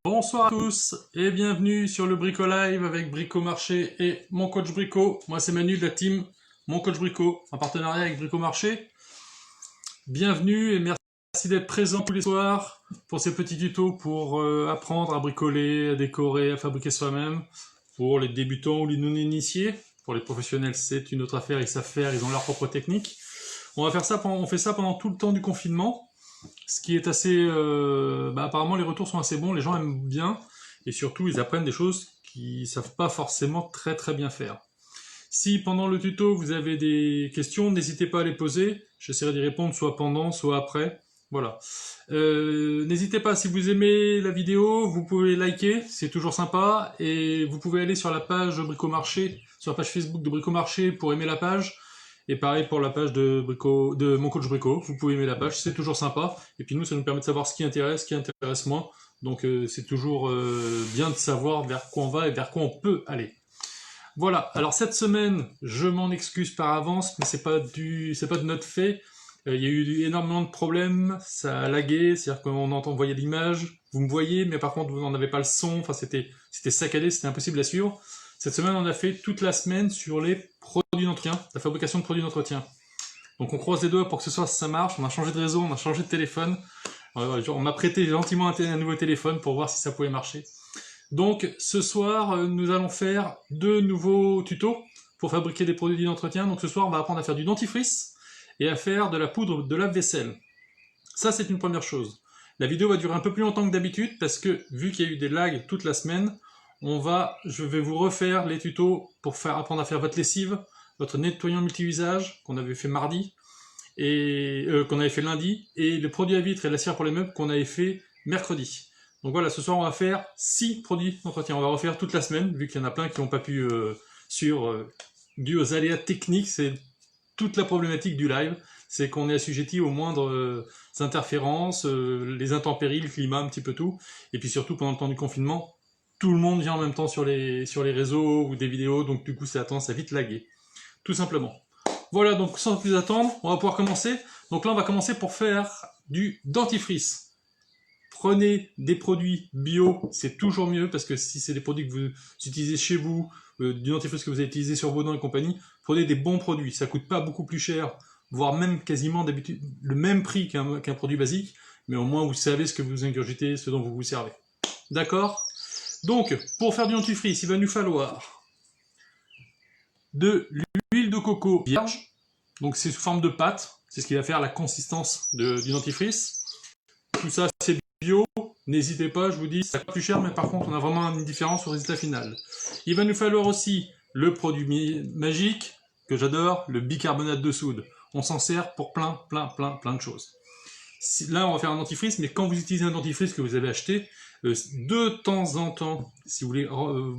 Bonsoir à tous et bienvenue sur le Brico Live avec Brico Marché et mon coach Brico. Moi c'est Manu de la team Mon Coach Brico en partenariat avec Brico Marché. Bienvenue et merci d'être présent tous les soirs pour ces petits tutos pour apprendre à bricoler, à décorer, à fabriquer soi-même. Pour les débutants ou les non-initiés, pour les professionnels c'est une autre affaire, ils savent faire, ils ont leur propre technique. On fait ça pendant tout le temps du confinement. Ce qui est assez... apparemment les retours sont assez bons, les gens aiment bien, et surtout ils apprennent des choses qu'ils savent pas forcément très très bien faire. Si pendant le tuto vous avez des questions, n'hésitez pas à les poser, j'essaierai d'y répondre soit pendant, soit après. Voilà. N'hésitez pas, si vous aimez la vidéo, vous pouvez liker, c'est toujours sympa, et vous pouvez aller sur la page Bricomarché, sur la page Facebook de Bricomarché pour aimer la page. Et pareil pour la page de Mon Coach Brico, vous pouvez aimer la page, c'est toujours sympa. Et puis nous, ça nous permet de savoir ce qui intéresse moins. Donc c'est toujours bien de savoir vers quoi on va et vers quoi on peut aller. Voilà, alors cette semaine, je m'en excuse par avance, mais c'est pas de notre fait. Il y a eu énormément de problèmes, ça a lagué, c'est-à-dire qu'on voyait l'image, vous me voyez, mais par contre vous n'en avez pas le son, enfin c'était saccadé, c'était impossible à suivre. Cette semaine, on a fait toute la semaine sur les produits d'entretien, la fabrication de produits d'entretien. Donc on croise les doigts pour que ça marche, on a changé de réseau, on a changé de téléphone. On m'a prêté gentiment un nouveau téléphone pour voir si ça pouvait marcher. Donc ce soir, nous allons faire 2 nouveaux tutos pour fabriquer des produits d'entretien. Donc ce soir, on va apprendre à faire du dentifrice et à faire de la poudre de lave-vaisselle. Ça, c'est une première chose. La vidéo va durer un peu plus longtemps que d'habitude parce que, vu qu'il y a eu des lags toute la semaine, je vais vous refaire les tutos pour apprendre à faire votre lessive, votre nettoyant multi-usage qu'on avait fait mardi, et qu'on avait fait lundi, et le produit à vitre et la cire pour les meubles qu'on avait fait mercredi. Donc voilà, ce soir on va faire 6 produits d'entretien. On va refaire toute la semaine, vu qu'il y en a plein qui n'ont pas pu suivre, dû aux aléas techniques. C'est toute la problématique du live, c'est qu'on est assujetti aux moindres interférences, les intempéries, le climat, un petit peu tout, et puis surtout pendant le temps du confinement, tout le monde vient en même temps sur les réseaux ou des vidéos, donc du coup ça a tendance à vite laguer, tout simplement. Voilà, donc sans plus attendre, on va pouvoir commencer. Donc là on va commencer pour faire du dentifrice. Prenez des produits bio, c'est toujours mieux, parce que si c'est des produits que vous utilisez chez vous, du dentifrice que vous avez utilisé sur vos dents et compagnie, prenez des bons produits, ça coûte pas beaucoup plus cher, voire même quasiment d'habitude le même prix qu'un produit basique, mais au moins vous savez ce que vous ingurgitez, ce dont vous vous servez. D'accord ? Donc, pour faire du dentifrice, il va nous falloir de l'huile de coco vierge, donc c'est sous forme de pâte, c'est ce qui va faire la consistance du dentifrice. Tout ça c'est bio, n'hésitez pas, je vous dis, ça coûte plus cher, mais par contre on a vraiment une différence au résultat final. Il va nous falloir aussi le produit magique, que j'adore, le bicarbonate de soude. On s'en sert pour plein de choses. Là on va faire un dentifrice, mais quand vous utilisez un dentifrice que vous avez acheté, de temps en temps, si vous voulez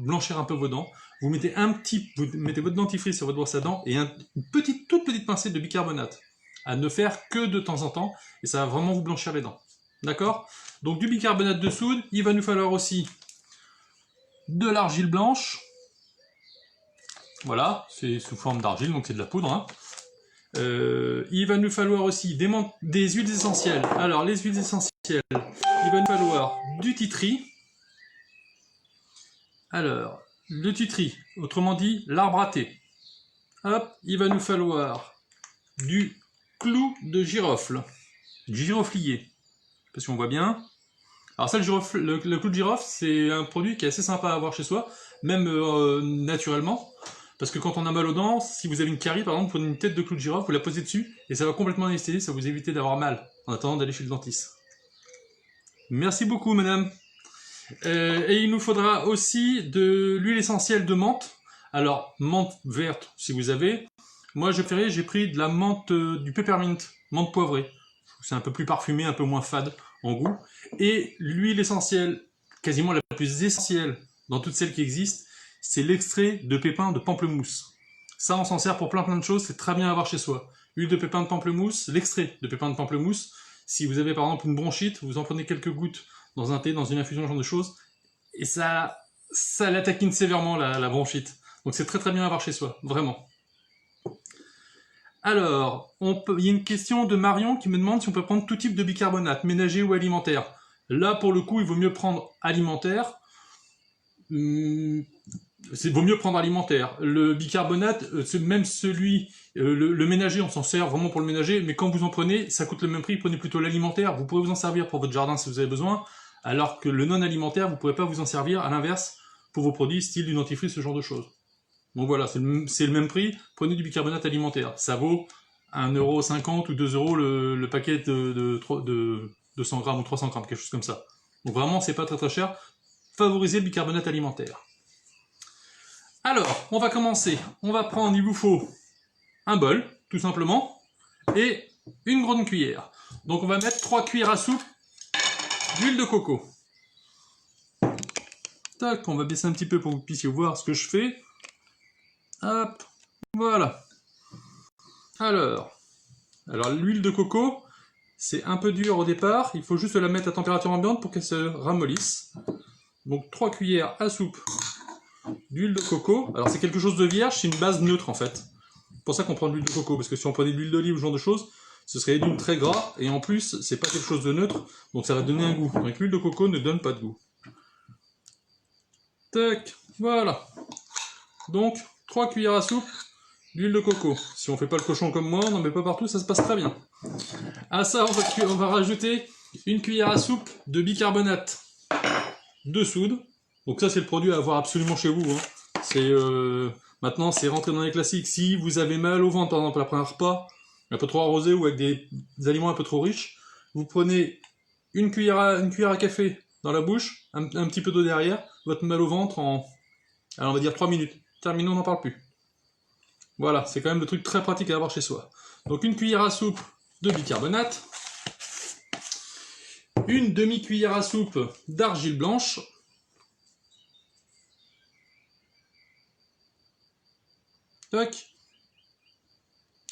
blanchir un peu vos dents, vous mettez votre dentifrice sur votre brosse à dents et une toute petite pincée de bicarbonate. À ne faire que de temps en temps, et ça va vraiment vous blanchir les dents. D'accord ? Donc du bicarbonate de soude, il va nous falloir aussi de l'argile blanche. Voilà, c'est sous forme d'argile, donc c'est de la poudre. Hein. Il va nous falloir aussi des huiles essentielles. Alors les huiles essentielles, il va nous falloir du tea tree. Alors, le tea tree, autrement dit l'arbre à thé. Hop, il va nous falloir du clou de girofle, du giroflier, parce qu'on voit bien. Alors ça, le clou de girofle, c'est un produit qui est assez sympa à avoir chez soi, même naturellement. Parce que quand on a mal aux dents, si vous avez une carie, par exemple, vous prenez une tête de clou de girofle, vous la posez dessus, et ça va complètement anesthésier, ça va vous éviter d'avoir mal, en attendant d'aller chez le dentiste. Merci beaucoup, madame. Et il nous faudra aussi de l'huile essentielle de menthe. Alors, menthe verte, si vous avez. Moi, j'ai pris de la menthe, du peppermint, menthe poivrée. C'est un peu plus parfumé, un peu moins fade en goût. Et l'huile essentielle, quasiment la plus essentielle dans toutes celles qui existent, c'est l'extrait de pépins de pamplemousse. Ça, on s'en sert pour plein de choses, c'est très bien à avoir chez soi. Huile de pépins de pamplemousse, l'extrait de pépins de pamplemousse. Si vous avez par exemple une bronchite, vous en prenez quelques gouttes dans un thé, dans une infusion, ce genre de choses, et ça la taquine sévèrement la bronchite. Donc c'est très bien à avoir chez soi, vraiment. Alors, il y a une question de Marion qui me demande si on peut prendre tout type de bicarbonate, ménager ou alimentaire. Là, pour le coup, il vaut mieux prendre alimentaire. Vaut mieux prendre alimentaire. Le bicarbonate, même celui, le ménager, on s'en sert vraiment pour le ménager, mais quand vous en prenez, ça coûte le même prix, prenez plutôt l'alimentaire. Vous pourrez vous en servir pour votre jardin si vous avez besoin, alors que le non alimentaire, vous ne pourrez pas vous en servir, à l'inverse, pour vos produits style du dentifrice, ce genre de choses. Donc voilà, c'est le même prix, prenez du bicarbonate alimentaire. Ça vaut 1,50 € ou 2 € le paquet de 200 grammes ou 300 grammes, quelque chose comme ça. Donc vraiment, c'est pas très très cher. Favorisez le bicarbonate alimentaire. Alors, on va commencer. On va prendre, il vous faut un bol, tout simplement, et une grande cuillère. Donc on va mettre 3 cuillères à soupe d'huile de coco. Tac, on va baisser un petit peu pour que vous puissiez voir ce que je fais. Hop, voilà. Alors l'huile de coco, c'est un peu dur au départ, il faut juste la mettre à température ambiante pour qu'elle se ramollisse. Donc 3 cuillères à soupe d'huile de coco. Alors c'est quelque chose de vierge, c'est une base neutre en fait. C'est pour ça qu'on prend de l'huile de coco, parce que si on prenait de l'huile d'olive ou ce genre de choses, ce serait d'une très gras, et en plus, c'est pas quelque chose de neutre, donc ça va donner un goût. Donc l'huile de coco ne donne pas de goût. Tac, voilà. Donc, 3 cuillères à soupe d'huile de coco. Si on fait pas le cochon comme moi, on n'en met pas partout, ça se passe très bien. À ça, on va rajouter une cuillère à soupe de bicarbonate de soude. Donc ça, c'est le produit à avoir absolument chez vous. Hein. Maintenant, c'est rentré dans les classiques. Si vous avez mal au ventre, par exemple, après un repas, un peu trop arrosé ou avec des aliments un peu trop riches, vous prenez une cuillère à café dans la bouche, un petit peu d'eau derrière, votre mal au ventre en, alors on va dire 3 minutes. Terminé, on n'en parle plus. Voilà, c'est quand même le truc très pratique à avoir chez soi. Donc une cuillère à soupe de bicarbonate, une demi-cuillère à soupe d'argile blanche, tac.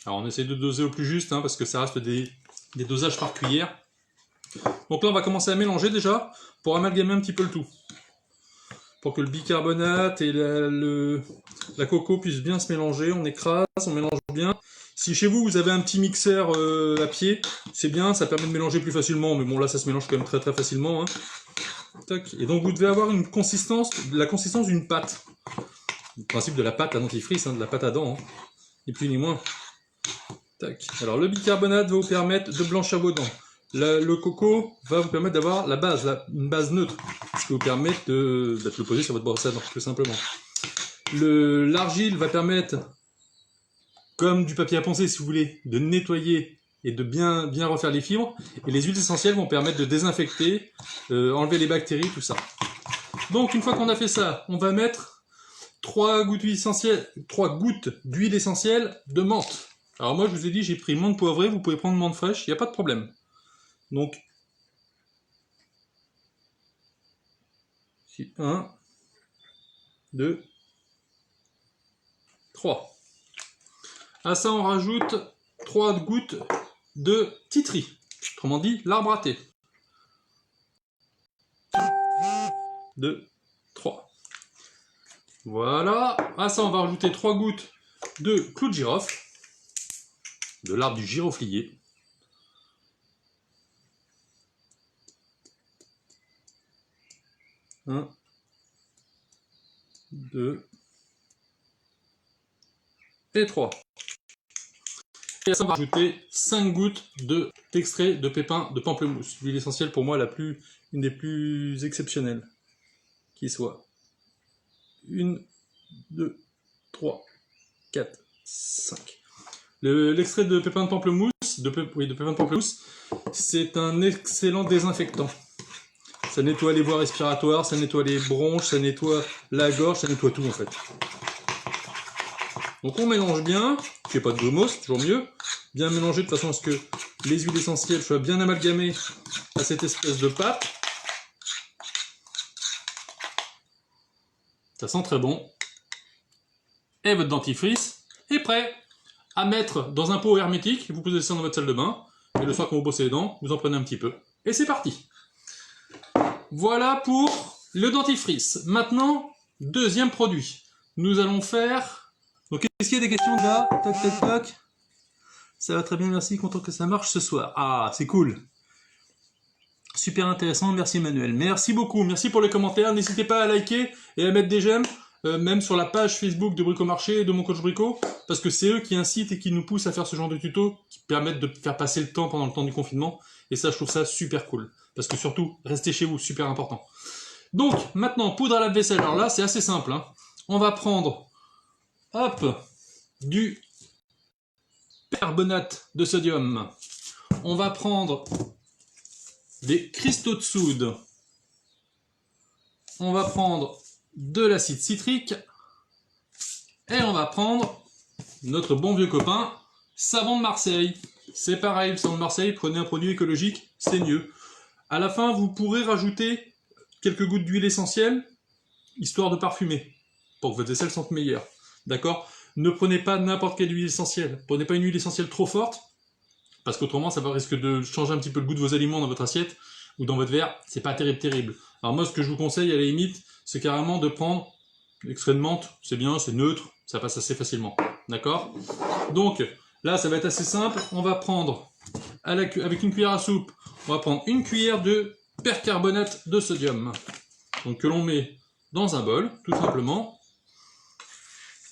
Alors on essaie de doser au plus juste, hein, parce que ça reste des dosages par cuillère. Donc là on va commencer à mélanger déjà, pour amalgamer un petit peu le tout. Pour que le bicarbonate et la coco puissent bien se mélanger, on écrase, on mélange bien. Si chez vous, vous avez un petit mixeur à pied, c'est bien, ça permet de mélanger plus facilement, mais bon là ça se mélange quand même très très facilement. Hein. Tac. Et donc vous devez avoir la consistance d'une pâte. Le principe de la pâte à dentifrice, hein, de la pâte à dents, hein. Ni plus ni moins. Tac. Alors le bicarbonate va vous permettre de blanchir vos dents. Le coco va vous permettre d'avoir une base neutre, ce qui vous permet de le poser sur votre brosse à dents, tout simplement. L'argile va permettre, comme du papier à poncer si vous voulez, de nettoyer et de bien refaire les fibres. Et les huiles essentielles vont permettre de désinfecter, enlever les bactéries, tout ça. Donc une fois qu'on a fait ça, on va mettre 3 gouttes d'huile essentielle de menthe. Alors moi je vous ai dit, j'ai pris menthe poivrée, vous pouvez prendre menthe fraîche, il n'y a pas de problème. Donc, 1, 2, 3. À ça, on rajoute 3 gouttes de titri, autrement dit, l'arbre à thé. 2, 3. Voilà. À ça, on va rajouter 3 gouttes de clou de girofle, de l'arbre du giroflier. 1, 2 et 3. Et à ça, on va rajouter 5 gouttes d'extrait de pépins de pamplemousse. L'huile essentielle, pour moi, une des plus exceptionnelles qui soit. 1, 2, 3, 4, 5. L'extrait de pépins de pamplemousse, c'est un excellent désinfectant. Ça nettoie les voies respiratoires, ça nettoie les bronches, ça nettoie la gorge, ça nettoie tout en fait. Donc on mélange bien, il n'y a pas de gomos, c'est toujours mieux. Bien mélanger de façon à ce que les huiles essentielles soient bien amalgamées à cette espèce de pâte. Ça sent très bon. Et votre dentifrice est prêt à mettre dans un pot hermétique. Vous posez ça dans votre salle de bain. Et le soir quand vous bossez les dents, vous en prenez un petit peu. Et c'est parti. Voilà pour le dentifrice. Maintenant, deuxième produit. Nous allons faire... Donc, est-ce qu'il y a des questions là? Tac, tac, tac. Ça va très bien, merci. Content que ça marche ce soir. Ah, c'est cool. Super intéressant, merci Emmanuel. Merci beaucoup, merci pour les commentaires. N'hésitez pas à liker et à mettre des j'aime, même sur la page Facebook de Bricomarché et de mon coach Brico, parce que c'est eux qui incitent et qui nous poussent à faire ce genre de tutos, qui permettent de faire passer le temps pendant le temps du confinement. Et ça, je trouve ça super cool. Parce que surtout, restez chez vous, super important. Donc, maintenant, poudre à lave-vaisselle. Alors là, c'est assez simple, hein. On va prendre, hop, du carbonate de sodium. On va prendre des cristaux de soude. On va prendre de l'acide citrique. Et on va prendre notre bon vieux copain, savon de Marseille. C'est pareil, le savon de Marseille, prenez un produit écologique, c'est mieux. À la fin, vous pourrez rajouter quelques gouttes d'huile essentielle, histoire de parfumer, pour que votre vaisselle sente meilleure. D'accord? Ne prenez pas n'importe quelle huile essentielle. Prenez pas une huile essentielle trop forte, parce qu'autrement, ça va risque de changer un petit peu le goût de vos aliments dans votre assiette, ou dans votre verre. C'est pas terrible. Alors moi, ce que je vous conseille, à la limite, c'est carrément de prendre l'extrait de menthe. C'est bien, c'est neutre, ça passe assez facilement. D'accord? Donc, là, ça va être assez simple. On va prendre, avec une cuillère à soupe, on va prendre une cuillère de percarbonate de sodium. Donc, que l'on met dans un bol, tout simplement.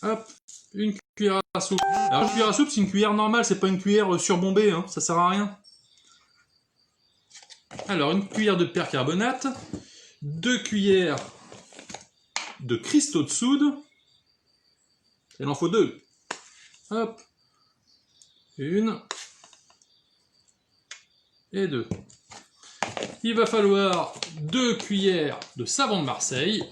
Hop, une cuillère à soupe. Alors, une cuillère à soupe, c'est une cuillère normale, c'est pas une cuillère surbombée, hein, ça sert à rien. Alors, une cuillère de percarbonate, 2 cuillères de cristaux de soude. Il en faut 2. Hop, 1 et 2. Il va falloir 2 cuillères de savon de Marseille.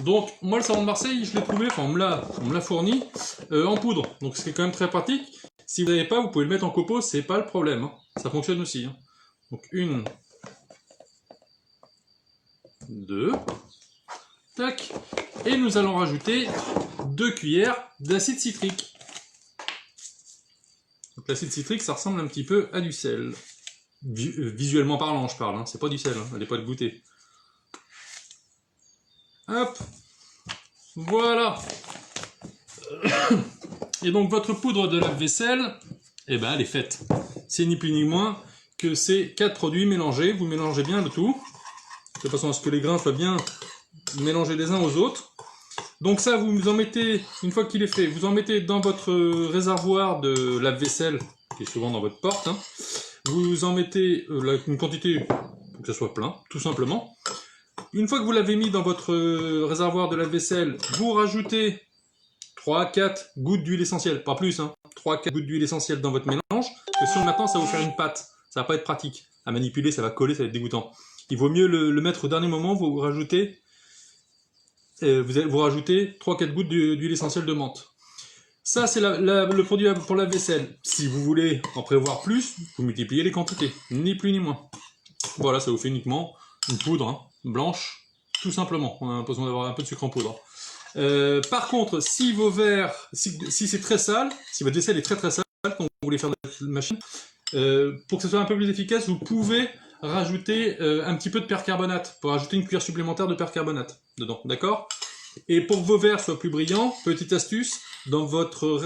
Donc, moi, le savon de Marseille, je l'ai trouvé, enfin, on me l'a fourni en poudre. Donc, c'est quand même très pratique. Si vous n'avez pas, vous pouvez le mettre en copeaux, c'est pas le problème. Hein. Ça fonctionne aussi. Hein. Donc, 1, 2, tac. Et nous allons rajouter 2 cuillères d'acide citrique. Donc, l'acide citrique, ça ressemble un petit peu à du sel. Visuellement parlant, je parle. Hein. C'est pas du sel, hein. Allez pas le goûter. Hop, voilà. Et donc votre poudre de lave-vaisselle, eh ben elle est faite. C'est ni plus ni moins que ces 4 produits mélangés. Vous mélangez bien le tout, de façon à ce que les grains soient bien mélangés les uns aux autres. Donc ça, vous en mettez, une fois qu'il est fait, vous en mettez dans votre réservoir de lave-vaisselle, qui est souvent dans votre porte. Hein. Vous en mettez une quantité pour que ça soit plein, tout simplement. Une fois que vous l'avez mis dans votre réservoir de lave-vaisselle, vous rajoutez 3-4 gouttes d'huile essentielle, pas plus, hein, 3-4 gouttes d'huile essentielle dans votre mélange, parce que sinon maintenant ça va vous faire une pâte, ça va pas être pratique. À manipuler, ça va coller, ça va être dégoûtant. Il vaut mieux le mettre au dernier moment, vous rajoutez 3-4 gouttes d'huile essentielle de menthe. Ça, c'est le produit pour la vaisselle. Si vous voulez en prévoir plus, vous multipliez les quantités, ni plus ni moins. Voilà, ça vous fait uniquement une poudre, hein, blanche, tout simplement. On a besoin d'avoir un peu de sucre en poudre. Par contre, si vos verres, si c'est très sale, si votre vaisselle est très sale, quand vous voulez faire de la machine, pour que ce soit un peu plus efficace, vous pouvez rajouter un petit peu de percarbonate, pour rajouter une cuillère supplémentaire de percarbonate dedans, d'accord? Et pour que vos verres soient plus brillants, petite astuce, dans votre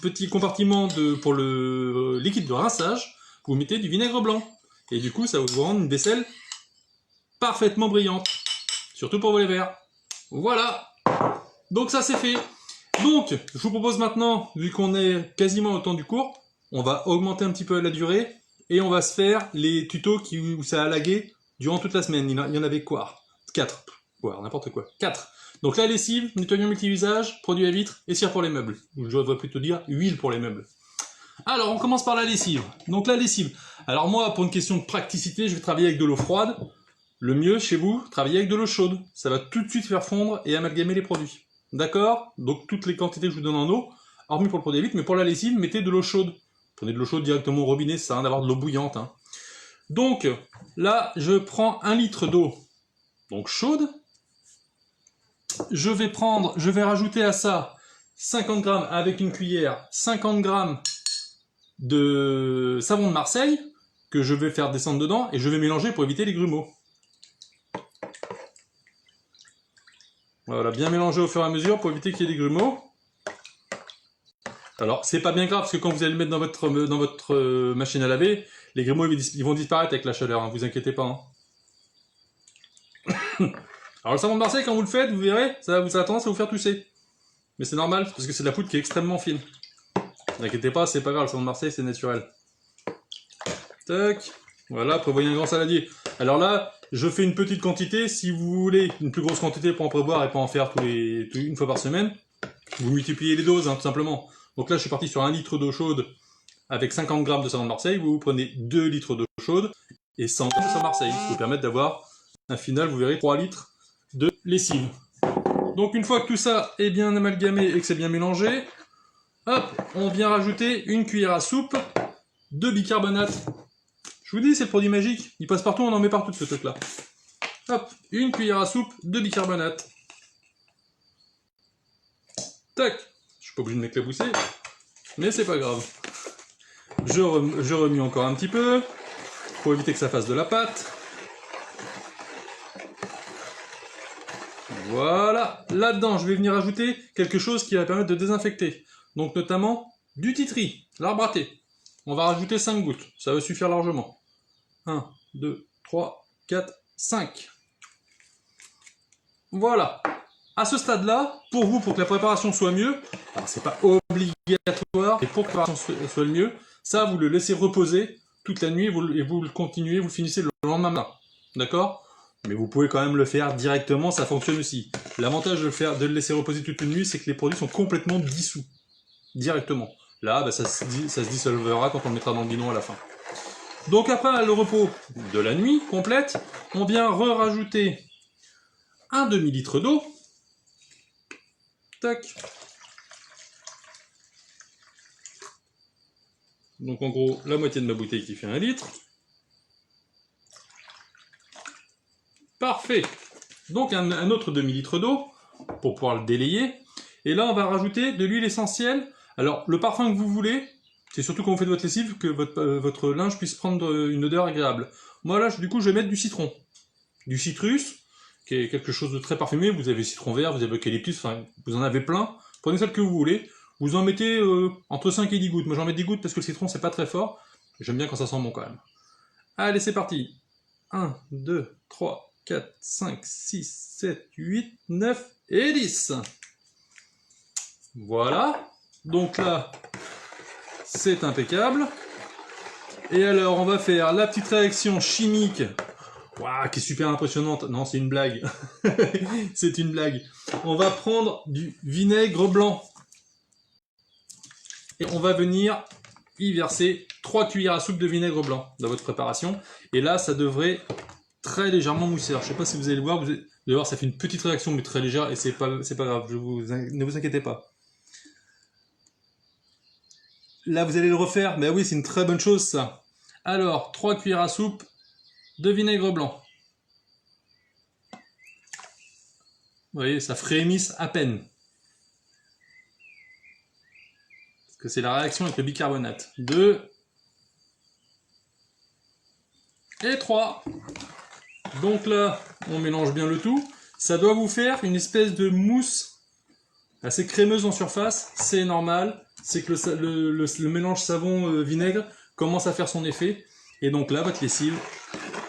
petit compartiment pour le liquide de rinçage, vous mettez du vinaigre blanc. Et du coup, ça va vous rendre une vaisselle parfaitement brillante. Surtout pour vos verres. Voilà. Donc ça, c'est fait. Donc, je vous propose maintenant, vu qu'on est quasiment au temps du cours, on va augmenter un petit peu la durée et on va se faire les tutos où ça a lagué durant toute la semaine. Il y en avait quoi? 4. Ouais, n'importe quoi. 4. Donc la lessive, nettoyant multi-usage, produit à vitre et cire pour les meubles. Je devrais plutôt dire huile pour les meubles. Alors, on commence par la lessive. Donc la lessive. Alors moi, pour une question de praticité, je vais travailler avec de l'eau froide. Le mieux, chez vous, travaillez avec de l'eau chaude. Ça va tout de suite faire fondre et amalgamer les produits. D'accord? Donc toutes les quantités que je vous donne en eau, hormis pour le produit à vitre, mais pour la lessive, mettez de l'eau chaude. Prenez de l'eau chaude directement au robinet, ça sert à rien d'avoir de l'eau bouillante. Hein. Donc, là, je prends 1 litre d'eau, donc chaude. Je vais rajouter à ça 50 grammes avec une cuillère, 50 grammes de savon de Marseille, que je vais faire descendre dedans, et je vais mélanger pour éviter les grumeaux. Voilà, bien mélanger au fur et à mesure pour éviter qu'il y ait des grumeaux. Alors, c'est pas bien grave, parce que quand vous allez le mettre dans votre machine à laver, Les grumeaux, ils vont disparaître avec la chaleur, hein, vous inquiétez pas. Hein. Alors le savon de Marseille, quand vous le faites, vous verrez, ça a tendance à vous faire tousser. Mais c'est normal, parce que c'est de la poudre qui est extrêmement fine. Ne vous inquiétez pas, c'est pas grave, le savon de Marseille, c'est naturel. Tac. Voilà, prévoyez un grand saladier. Alors là, je fais une petite quantité. Si vous voulez une plus grosse quantité pour en prévoir et pas en faire une fois par semaine, vous multipliez les doses, hein, tout simplement. Donc là, je suis parti sur 1 litre d'eau chaude avec 50 grammes de savon de Marseille. Vous prenez 2 litres d'eau chaude et 100 grammes de savon de Marseille. Ça vous permettre d'avoir un final, vous verrez, 3 litres de lessive. Donc une fois que tout ça est bien amalgamé et que c'est bien mélangé, hop, on vient rajouter une cuillère à soupe de bicarbonate. Je vous dis, c'est le produit magique. Il passe partout, on en met partout de ce truc-là. Hop, une cuillère à soupe de bicarbonate. Tac. Je suis pas obligé de m'éclabousser, mais c'est pas grave. Je remue encore un petit peu, pour éviter que ça fasse de la pâte. Voilà. Là-dedans, je vais venir ajouter quelque chose qui va permettre de désinfecter. Donc notamment du titri, l'arbre à thé. On va rajouter 5 gouttes, ça va suffire largement. 1, 2, 3, 4, 5. Voilà. À ce stade-là, pour vous, pour que la préparation soit mieux, alors c'est pas obligatoire, et pour que la préparation soit le mieux, ça, vous le laissez reposer toute la nuit, et vous le continuez, vous le finissez le lendemain matin. D'accord? Mais vous pouvez quand même le faire directement, ça fonctionne aussi. L'avantage de le laisser reposer toute une nuit, c'est que les produits sont complètement dissous. Directement. Là, bah, ça se dissolvera quand on le mettra dans le bidon à la fin. Donc après le repos de la nuit complète, on vient rajouter un demi-litre d'eau. Tac. Donc en gros, la moitié de ma bouteille qui fait 1 litre. Parfait. Donc un autre demi-litre d'eau pour pouvoir le délayer. Et là, on va rajouter de l'huile essentielle. Alors, le parfum que vous voulez, c'est surtout quand vous faites votre lessive que votre linge puisse prendre une odeur agréable. Moi là, du coup, je vais mettre du citron. Du citrus, qui est quelque chose de très parfumé. Vous avez citron vert, vous avez eucalyptus, enfin, vous en avez plein. Prenez celle que vous voulez. Vous en mettez entre 5 et 10 gouttes. Moi, j'en mets 10 gouttes parce que le citron, c'est pas très fort. J'aime bien quand ça sent bon quand même. Allez, c'est parti. 1, 2, 3, 4, 5, 6, 7, 8, 9 et 10. Voilà. Donc là, c'est impeccable. Et alors, on va faire la petite réaction chimique, waouh, qui est super impressionnante. Non, c'est une blague. C'est une blague. On va prendre du vinaigre blanc. Et on va venir y verser 3 cuillères à soupe de vinaigre blanc dans votre préparation. Et là, ça devrait très légèrement mousser. Alors, je ne sais pas si vous allez le voir. Vous allez voir, ça fait une petite réaction, mais très légère. Et c'est pas grave. Ne vous inquiétez pas. Là, vous allez le refaire. Mais oui, c'est une très bonne chose, ça. Alors, 3 cuillères à soupe de vinaigre blanc. Vous voyez, ça frémisse à peine. Parce que c'est la réaction avec le bicarbonate. 2 et 3. Donc là, on mélange bien le tout. Ça doit vous faire une espèce de mousse assez crémeuse en surface. C'est normal. C'est que le mélange savon-vinaigre commence à faire son effet. Et donc là, votre lessive,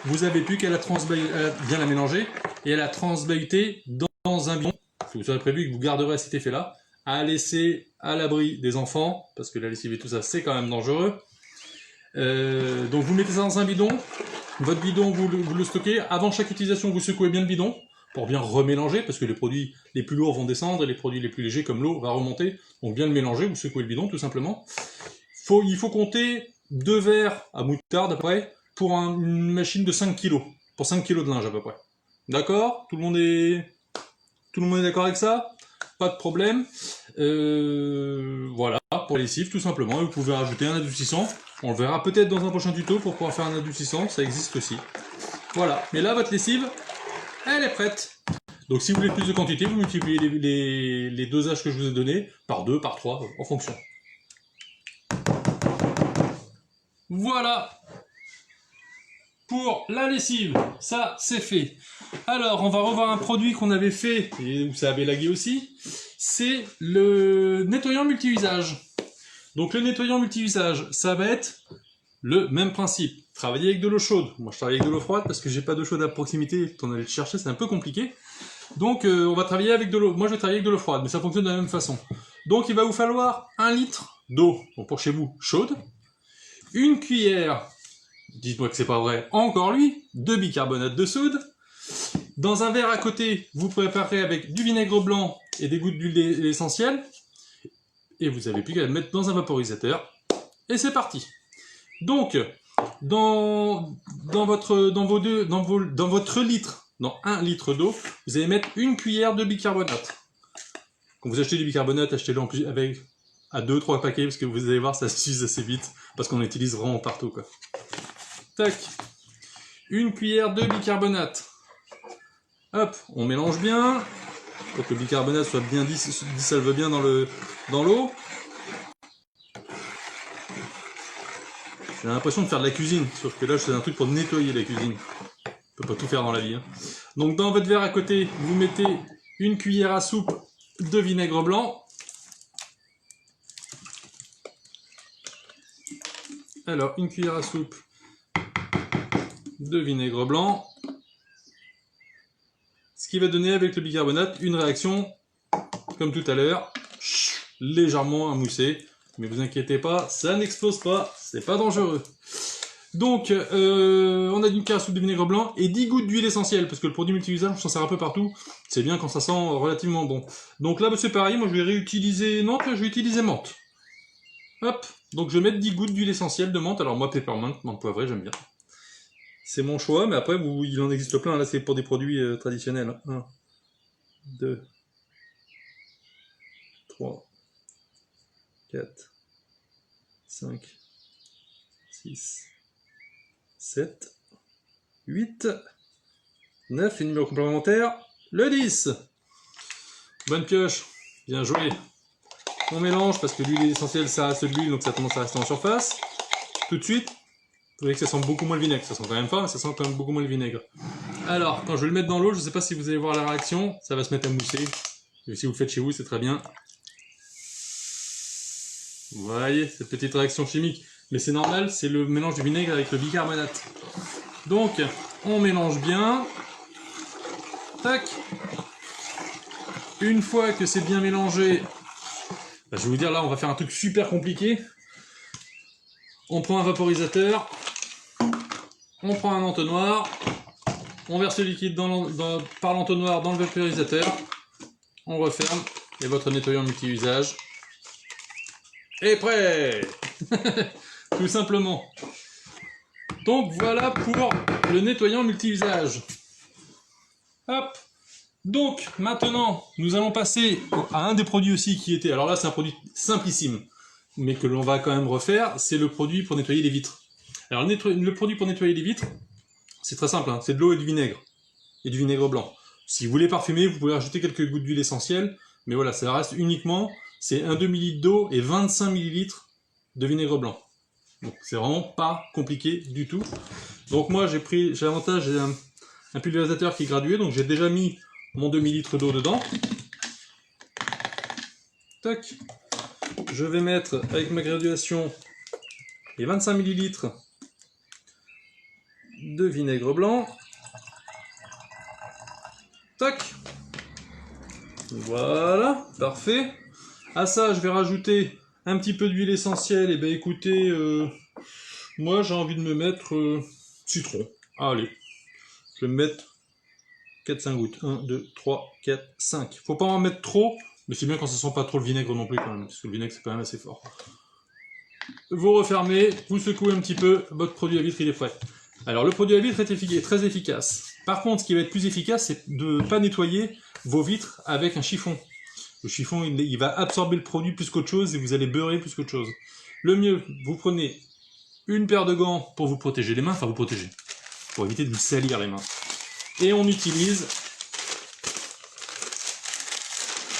vous n'avez plus qu'à bien la mélanger et à la transbahuter dans un bidon. Vous aurez prévu que vous garderez cet effet-là, à laisser à l'abri des enfants, parce que la lessive et tout ça, c'est quand même dangereux. Donc vous mettez ça dans un bidon. Votre bidon, vous le stockez. Avant chaque utilisation, vous secouez bien le bidon pour bien remélanger, parce que les produits les plus lourds vont descendre et les produits les plus légers, comme l'eau, va remonter. Donc bien le mélanger, vous secouez le bidon, tout simplement. Il faut compter 2 verres à moutarde, à peu près, pour une machine de 5 kg. Pour 5 kg de linge, à peu près. D'accord? Tout le monde est d'accord avec ça? Pas de problème. Voilà, pour la lessive, tout simplement. Et vous pouvez rajouter un adoucissant. On le verra peut-être dans un prochain tuto pour pouvoir faire un adoucissant, ça existe aussi. Voilà, mais là, votre lessive, elle est prête. Donc si vous voulez plus de quantité, vous multipliez les dosages que je vous ai donnés par 2, par 3, en fonction. Voilà pour la lessive, ça c'est fait. Alors on va revoir un produit qu'on avait fait, et où ça avait lagué aussi, c'est le nettoyant multi-usage. Donc le nettoyant multi-usage, ça va être le même principe. Travailler avec de l'eau chaude. Moi, je travaille avec de l'eau froide parce que j'ai pas d'eau chaude à proximité. Quand on allait le chercher, c'est un peu compliqué. Donc, on va travailler avec de l'eau. Moi, je vais travailler avec de l'eau froide, mais ça fonctionne de la même façon. Donc, il va vous falloir 1 litre d'eau, donc pour chez vous, chaude. Une cuillère, dites-moi que c'est pas vrai, encore lui, de bicarbonate de soude. Dans un verre à côté, vous préparez avec du vinaigre blanc et des gouttes d'huile essentielle. Et vous avez plus qu'à le mettre dans un vaporisateur. Et c'est parti. Donc, dans votre litre, dans 1 litre d'eau, vous allez mettre une cuillère de bicarbonate. Quand vous achetez du bicarbonate, achetez-le en plus avec à 2-3 paquets, parce que vous allez voir, ça s'use assez vite, parce qu'on utilise vraiment partout, quoi. Tac. Une cuillère de bicarbonate. Hop, on mélange bien, pour que le bicarbonate soit bien dissolve bien dans l'eau. J'ai l'impression de faire de la cuisine, sauf que là, je fais un truc pour nettoyer la cuisine. On peut pas tout faire dans la vie, hein. Donc, dans votre verre à côté, vous mettez une cuillère à soupe de vinaigre blanc. Alors, une cuillère à soupe de vinaigre blanc. Ce qui va donner avec le bicarbonate une réaction, comme tout à l'heure, légèrement amoussée. Mais vous inquiétez pas, ça n'explose pas, c'est pas dangereux. Donc, on a une cuillère à soupe de vinaigre blanc et 10 gouttes d'huile essentielle, parce que le produit multi-usage, on s'en sert un peu partout. C'est bien quand ça sent relativement bon. Donc là, c'est pareil, moi je vais réutiliser menthe, je vais utiliser menthe. Hop, donc je vais mettre 10 gouttes d'huile essentielle de menthe. Alors moi, peppermint, menthe poivrée, j'aime bien. C'est mon choix, mais après, il en existe plein. Là, c'est pour des produits traditionnels. 1, 2, 3, 4, 5, 6, 7, 8, 9, et numéro complémentaire, le 10. Bonne pioche, bien joué. On mélange parce que l'huile essentielle, ça reste de l'huile, donc ça a tendance à rester en surface. Tout de suite, vous voyez que ça sent beaucoup moins le vinaigre. Ça sent quand même pas, mais ça sent quand même beaucoup moins le vinaigre. Alors, quand je vais le mettre dans l'eau, je ne sais pas si vous allez voir la réaction, ça va se mettre à mousser. Et si vous le faites chez vous, c'est très bien. Vous voyez, cette petite réaction chimique. Mais c'est normal, c'est le mélange du vinaigre avec le bicarbonate. Donc, on mélange bien. Tac. Une fois que c'est bien mélangé, je vais vous dire, là, on va faire un truc super compliqué. On prend un vaporisateur, on prend un entonnoir, on verse le liquide par l'entonnoir dans le vaporisateur, on referme, et votre nettoyant multi-usage est prêt. Tout simplement. Donc voilà pour le nettoyant multi-usage. Hop. Donc maintenant, nous allons passer à un des produits aussi qui était... Alors là, c'est un produit simplissime, mais que l'on va quand même refaire, c'est le produit pour nettoyer les vitres. Alors le produit pour nettoyer les vitres, c'est très simple, hein, c'est de l'eau et du vinaigre blanc. Si vous voulez parfumer, vous pouvez rajouter quelques gouttes d'huile essentielle, mais voilà, ça reste uniquement, c'est un demi-litre d'eau et 25 ml de vinaigre blanc. Donc c'est vraiment pas compliqué du tout. Donc moi j'ai l'avantage, j'ai un pulvérisateur qui est gradué, donc j'ai déjà mis mon demi-litre d'eau dedans. Tac. Je vais mettre avec ma graduation les 25 ml de vinaigre blanc. Tac. Voilà, parfait. À ça, je vais rajouter un petit peu d'huile essentielle. Et ben écoutez, moi j'ai envie de me mettre citron. Allez, je vais me mettre 4-5 gouttes. 1, 2, 3, 4, 5. Faut pas en mettre trop, mais c'est bien quand ça sent pas trop le vinaigre non plus quand même, parce que le vinaigre c'est quand même assez fort. Vous refermez, vous secouez un petit peu, votre produit à vitre il est prêt. Alors le produit à vitre est très efficace. Par contre, ce qui va être plus efficace, c'est de ne pas nettoyer vos vitres avec un chiffon. Le chiffon, il va absorber le produit plus qu'autre chose et vous allez beurrer plus qu'autre chose. Le mieux, vous prenez une paire de gants pour vous protéger les mains, enfin vous protéger, pour éviter de vous salir les mains. Et on utilise...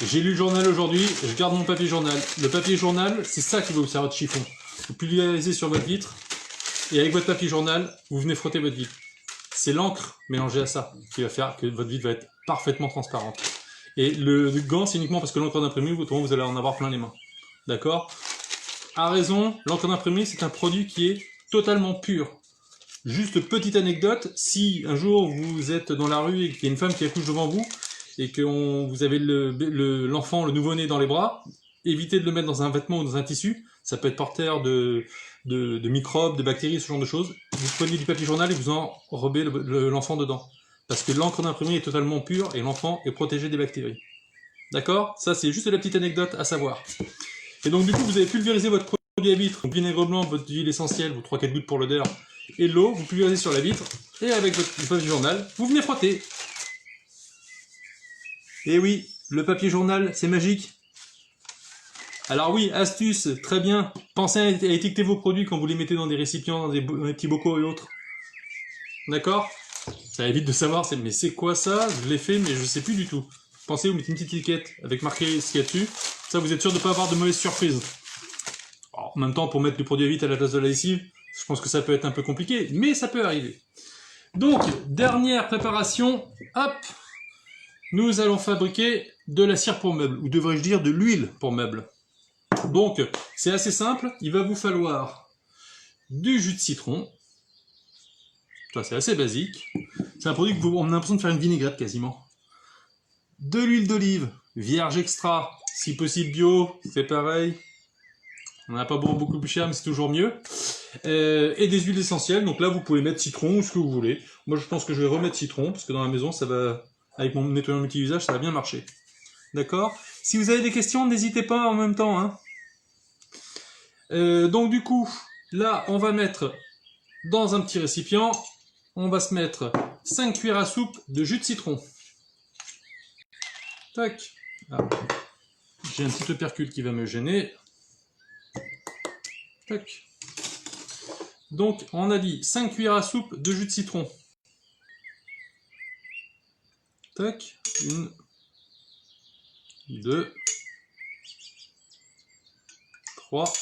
J'ai lu le journal aujourd'hui, je garde mon papier journal. Le papier journal, c'est ça qui va vous servir de chiffon. Vous pulvérisez sur votre vitre, et avec votre papier journal, vous venez frotter votre vitre. C'est l'encre mélangée à ça qui va faire que votre vitre va être parfaitement transparente. Et le gant, c'est uniquement parce que l'encre d'imprimerie, vous allez en avoir plein les mains. D'accord? À raison, l'encre d'imprimerie, c'est un produit qui est totalement pur. Juste petite anecdote, si un jour vous êtes dans la rue et qu'il y a une femme qui accouche devant vous, et que vous avez l'enfant, le nouveau-né dans les bras, évitez de le mettre dans un vêtement ou dans un tissu, ça peut être porteur de microbes, de bactéries, ce genre de choses. Vous prenez du papier journal et vous enrobez l'enfant dedans. Parce que l'encre d'imprimerie est totalement pure et l'enfant est protégé des bactéries. D'accord? Ça, c'est juste la petite anecdote à savoir. Et donc, du coup, vous avez pulvérisé votre produit à vitre, donc vinaigre blanc, votre huile essentielle, vos 3-4 gouttes pour l'odeur, et l'eau, vous pulvérisez sur la vitre, et avec votre papier journal, vous venez frotter. Et oui, le papier journal, c'est magique. Alors oui, astuce, très bien, pensez à étiqueter vos produits quand vous les mettez dans des récipients, dans des petits bocaux et autres. D'accord? Ça évite de savoir, mais c'est quoi ça? Je l'ai fait, mais je sais plus du tout. Pensez, vous mettez une petite étiquette avec marqué ce qu'il y a dessus. Ça, vous êtes sûr de ne pas avoir de mauvaises surprises. Alors, en même temps, pour mettre le produit à vite à la place de la lessive, je pense que ça peut être un peu compliqué, mais ça peut arriver. Donc, dernière préparation, hop, nous allons fabriquer de la cire pour meubles, ou devrais-je dire de l'huile pour meubles. Donc, c'est assez simple, il va vous falloir du jus de citron. Ça, c'est assez basique. C'est un produit que on a l'impression de faire une vinaigrette quasiment. De l'huile d'olive, vierge extra, si possible bio, c'est pareil. On n'a pas beaucoup plus cher, mais c'est toujours mieux. Et des huiles essentielles, donc là vous pouvez mettre citron ou ce que vous voulez. Moi je pense que je vais remettre citron, parce que dans la maison, ça va, avec mon nettoyant multi-usage, ça va bien marcher. D'accord? Si vous avez des questions, n'hésitez pas en même temps. Hein. Donc du coup, là on va mettre dans un petit récipient, on va se mettre 5 cuillères à soupe de jus de citron. Tac. Ah. J'ai un petit opercule qui va me gêner. Tac. Donc, on a dit 5 cuillères à soupe de jus de citron. Tac. 1, 2, 3,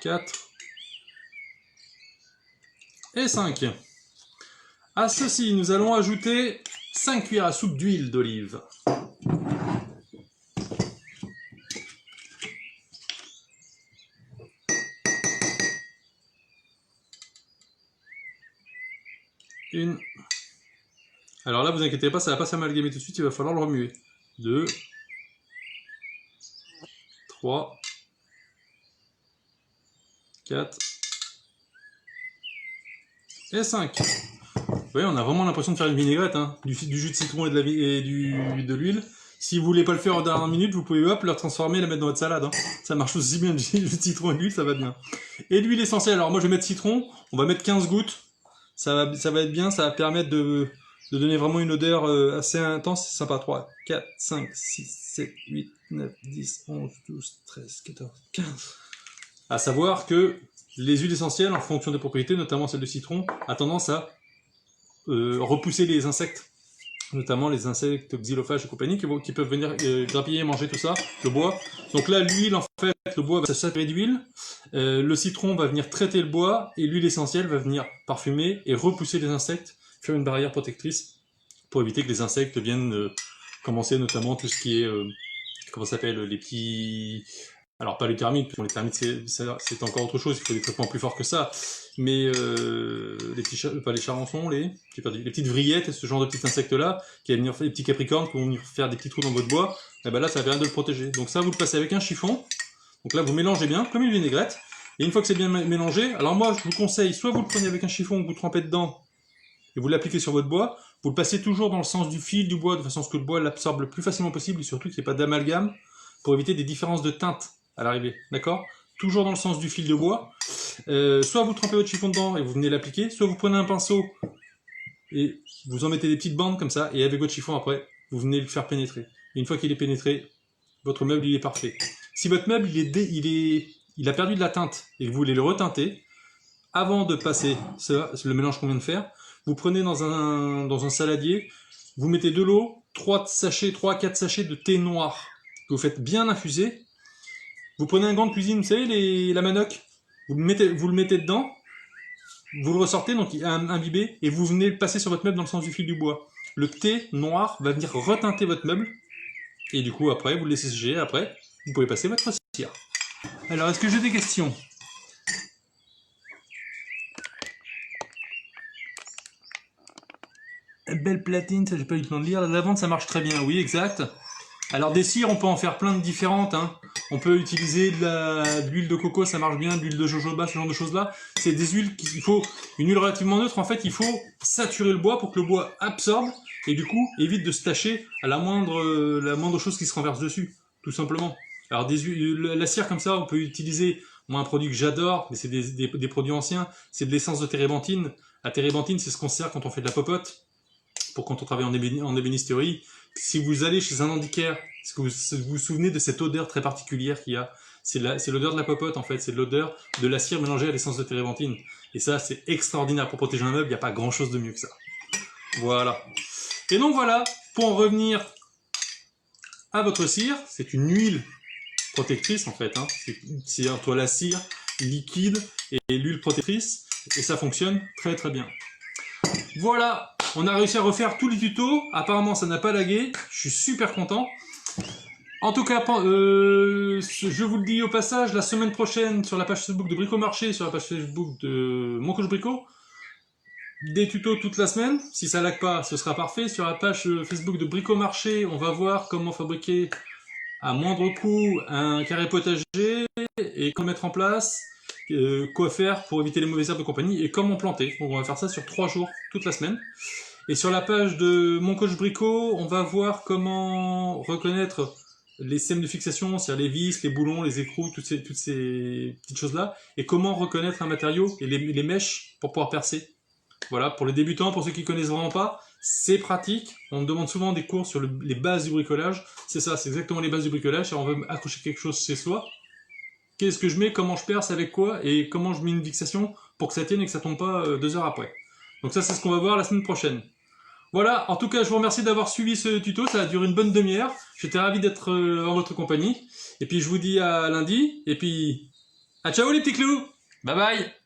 4 et 5. À ceci, nous allons ajouter 5 cuillères à soupe d'huile d'olive. Une. Alors là, vous inquiétez pas, ça va pas s'amalgamer tout de suite, il va falloir le remuer. 2, 3, 4 et 5. Vous voyez, on a vraiment l'impression de faire une vinaigrette, hein, du jus de citron et de l'huile. Si vous voulez pas le faire en dernière minute, vous pouvez hop, le transformer et la mettre dans votre salade. Hein. Ça marche aussi bien, du jus de citron et de l'huile, ça va bien. Et l'huile essentielle, alors moi je vais mettre citron, on va mettre 15 gouttes. Ça va être bien, ça va permettre de donner vraiment une odeur assez intense, c'est sympa. 3, 4, 5, 6, 7, 8, 9, 10, 11, 12, 13, 14, 15. À savoir que les huiles essentielles, en fonction des propriétés, notamment celle de citron, a tendance à repousser les insectes, notamment les insectes xylophages et compagnie, qui peuvent venir grappiller et manger tout ça, le bois. Donc là, l'huile, en fait, le bois va se saturer d'huile, le citron va venir traiter le bois, et l'huile essentielle va venir parfumer et repousser les insectes, faire une barrière protectrice, pour éviter que les insectes viennent commencer notamment tout ce qui est, comment ça s'appelle, les petits... Alors pas les termites, pour les termites c'est encore autre chose, il faut des traitements plus forts que ça, mais les petits pas les charançons, les petites vrillettes, ce genre de petits insectes-là, qui vont venir faire des petits capricornes, qui vont venir faire des petits trous dans votre bois, et ben là ça va permettre de le protéger. Donc ça vous le passez avec un chiffon, donc là vous mélangez bien, comme une vinaigrette, et une fois que c'est bien mélangé, alors moi je vous conseille, soit vous le prenez avec un chiffon, vous trempez dedans, et vous l'appliquez sur votre bois, vous le passez toujours dans le sens du fil du bois, de façon à ce que le bois l'absorbe le plus facilement possible, et surtout qu'il n'y ait pas d'amalgame, pour éviter des différences de teinte à l'arrivée, d'accord? Toujours dans le sens du fil de bois. Soit vous trempez votre chiffon dedans et vous venez l'appliquer, soit vous prenez un pinceau et vous en mettez des petites bandes comme ça, et avec votre chiffon après, vous venez le faire pénétrer. Et une fois qu'il est pénétré, votre meuble il est parfait. Si votre meuble il a perdu de la teinte et que vous voulez le reteinter, avant de passer le mélange qu'on vient de faire, vous prenez dans un saladier, vous mettez de l'eau, 3-4 sachets de thé noir que vous faites bien infuser. Vous prenez un gant de cuisine, vous savez, la manoc, vous le mettez dedans, vous le ressortez, donc imbibé, et vous venez le passer sur votre meuble dans le sens du fil du bois. Le thé noir va venir reteinter votre meuble, et du coup, après, vous le laissez sécher, après, vous pouvez passer votre cire. Alors, est-ce que j'ai des questions? Belle platine, ça j'ai pas eu le temps de lire. La lavande, ça marche très bien, oui, exact. Alors des cires, on peut en faire plein de différentes. Hein. On peut utiliser de l'huile de coco, ça marche bien, de l'huile de jojoba, ce genre de choses-là. C'est des huiles qu'il faut, une huile relativement neutre. En fait, il faut saturer le bois pour que le bois absorbe et du coup évite de se tacher à la moindre chose qui se renverse dessus, tout simplement. Alors la cire comme ça, on peut utiliser. Moi, un produit que j'adore, mais c'est des produits anciens, c'est de l'essence de térébenthine. La térébenthine, c'est ce qu'on sert quand on fait de la popote, pour quand on travaille en ébénisterie. Si vous allez chez un antiquaire, est-ce que vous vous souvenez de cette odeur très particulière qu'il y a? C'est l'odeur de la popote en fait, c'est l'odeur de la cire mélangée à l'essence de térébenthine. Et ça, c'est extraordinaire. Pour protéger un meuble, il n'y a pas grand chose de mieux que ça. Voilà. Et donc voilà, pour en revenir à votre cire, c'est une huile protectrice en fait. Hein. C'est entre la cire liquide et l'huile protectrice. Et ça fonctionne très très bien. Voilà, on a réussi à refaire tous les tutos. Apparemment, ça n'a pas lagué. Je suis super content. En tout cas, je vous le dis au passage, la semaine prochaine, sur la page Facebook de Bricomarché, sur la page Facebook de Mon Coach Brico, des tutos toute la semaine. Si ça lag pas, ce sera parfait. Sur la page Facebook de Bricomarché, on va voir comment fabriquer à moindre coût un carré potager et comment mettre en place, quoi faire pour éviter les mauvaises herbes de compagnie et comment planter. Donc on va faire ça sur 3 jours, toute la semaine. Et sur la page de Mon Coach Brico, on va voir comment reconnaître les systèmes de fixation, c'est-à-dire les vis, les boulons, les écrous, toutes ces petites choses-là, et comment reconnaître un matériau et les mèches pour pouvoir percer. Voilà, pour les débutants, pour ceux qui connaissent vraiment pas, c'est pratique. On me demande souvent des cours sur les bases du bricolage. C'est ça, c'est exactement les bases du bricolage. Si on veut accrocher quelque chose chez soi, qu'est-ce que je mets, comment je perce, avec quoi, et comment je mets une fixation pour que ça tienne et que ça tombe pas 2 heures après. Donc ça, c'est ce qu'on va voir la semaine prochaine. Voilà, en tout cas, je vous remercie d'avoir suivi ce tuto. Ça a duré une bonne demi-heure. J'étais ravi d'être en votre compagnie. Et puis, je vous dis à lundi. Et puis, à ciao les petits clous. Bye bye.